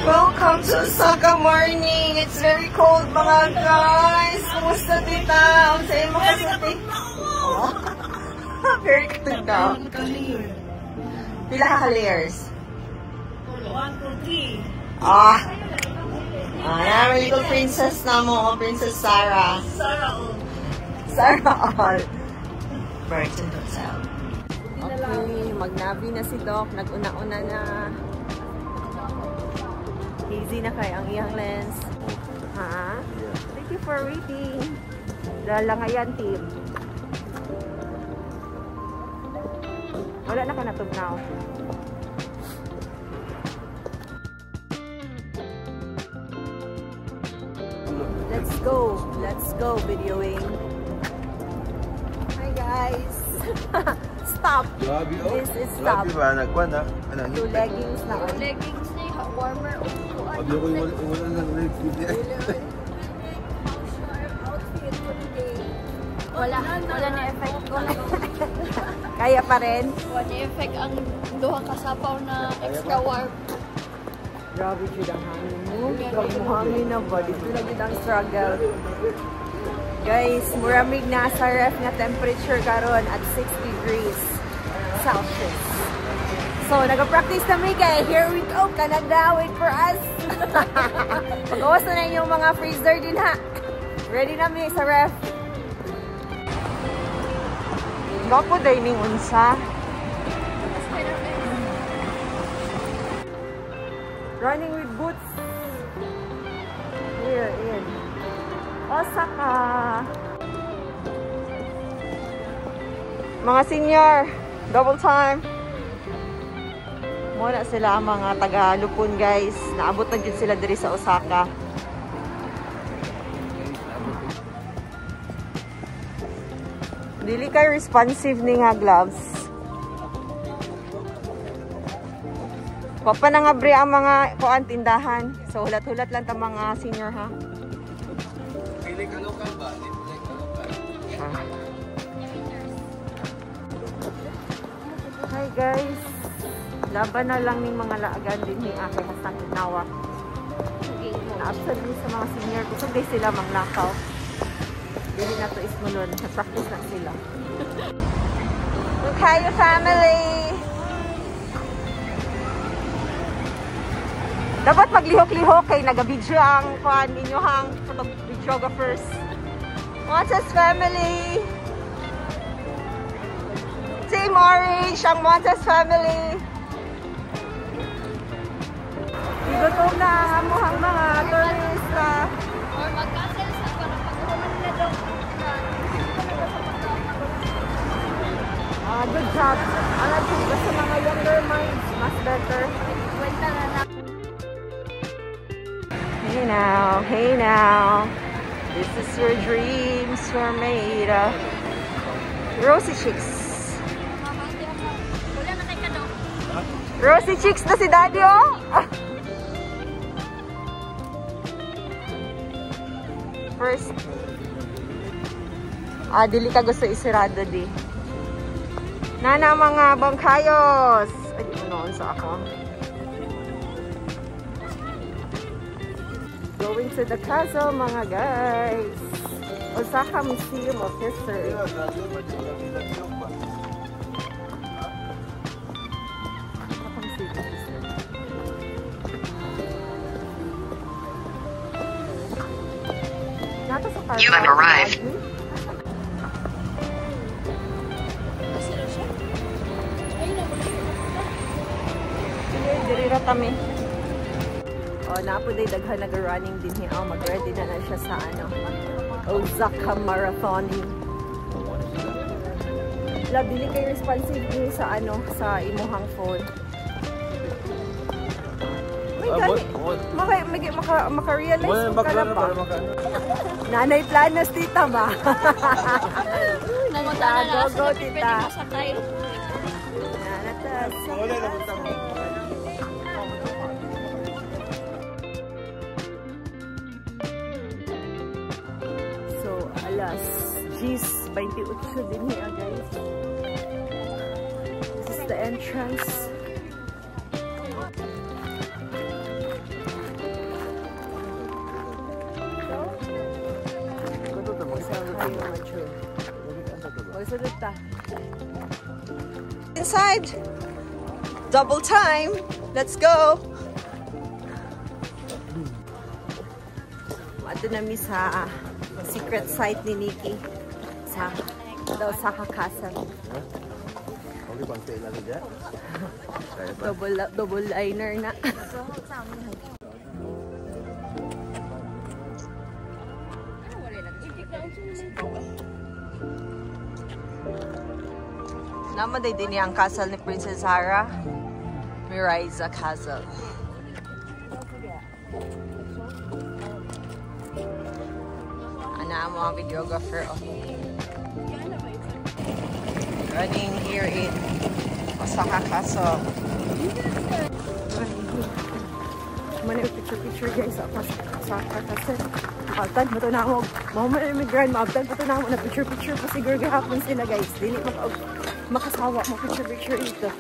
Welcome to Osaka morning. It's very cold mga guys. Kumusta tita? Ang sa'yo makasuti. Oh. Very cold daw. Pila ka layers? 1, 2, 3. Ah. Ayan, little princess na mo. Princess Sarah. Sarah all. Burton Hotel. Okay, magnabi na si Doc. Nag-una-una na. Easy na kay ang iyang lens. Ha? Thank you for reading. Dalangayan team. Wala na ka natugnaw. Let's go. Let's go videoing. Hi guys. Stop. This is stop. Two leggings na. Leggings na warmer. Wala na effect ko. Kaya pa rin? Wala effect ang duha kasapaw na extra warm. Grabe siya ang hangin mo. Grabe mo hangin na ba? Dito na din ang struggle. Guys, muramig na sa ref na temperature karon at 6 degrees Celsius. So, nag-practice na may kay. Here we go. Canada, wait for us. Pag-awas na yung mga freezer din ha. Ready na mi sa ref. Gapo dining unsa. Running with boots. Here in Osaka. Mga senior, double time. Muna sila mga taga-Lupon guys. Naabot na dyan sila diri sa Osaka. Dili kay responsive ni nga gloves. Papa na nga bre ang mga kuan tindahan. So hulat-hulat lang ta mga senior ha. Dili ka local ba? Dili ka local. Hi guys. Laban na lang ning mga laagan din ni aking masakit nawa. Na-absent din sa mga senior. Kusog din sila manglakaw. Dili na to ismulon. Sa-practice lang sila. Look hi, your family! Dapat maglihok-lihok kay nagabidyo ang kuhan ninyo hang videographers. Montes family! Team Orange, ang Montes family! Igutom na ang amuhang mga turista. Or mag-cancel sa parang pag-uman nila daw. Good job. Alam ko ba sa mga younger minds, mas better. Kwenta na na. Hey now. This is your dreams were made of. Rosy Chicks. Wala na kay kado. Rosy Chicks na si Daddy, oh! First. Dili ka gusto isirado di. Nana mga bangkayos. Ay, di mo noon sa ako. Going to the castle, mga guys. Osaka Museum of History. You have arrived. Diri ra kami. Napo day daghan nag-running din niya. Mag-ready na siya sa Osaka Marathon. Labili kay responsive din sa sa imuhang phone. Maka-realize mo ka na ba? Nanay planos tita ba? Nangunta na Go tita. So, alas 10:28 din niya guys. This is the entrance. kayo mature. Magsunod ta. Inside. Double time. Let's go. Ato na mi sa secret site ni Nikki. Sa Osaka Castle. Double liner na. Namaday din ang castle ni Princess Sarah. Miraiza Castle. Ana mo ang videographer. Running here in Osaka Castle. Mana yung picture guys sa Osaka Castle. Maabtan mo ito na ako. Mahuman na immigrant. Maabtan mo ito na ako na picture pa siguro gahapon sila guys. Dili makasawa mo picture ito.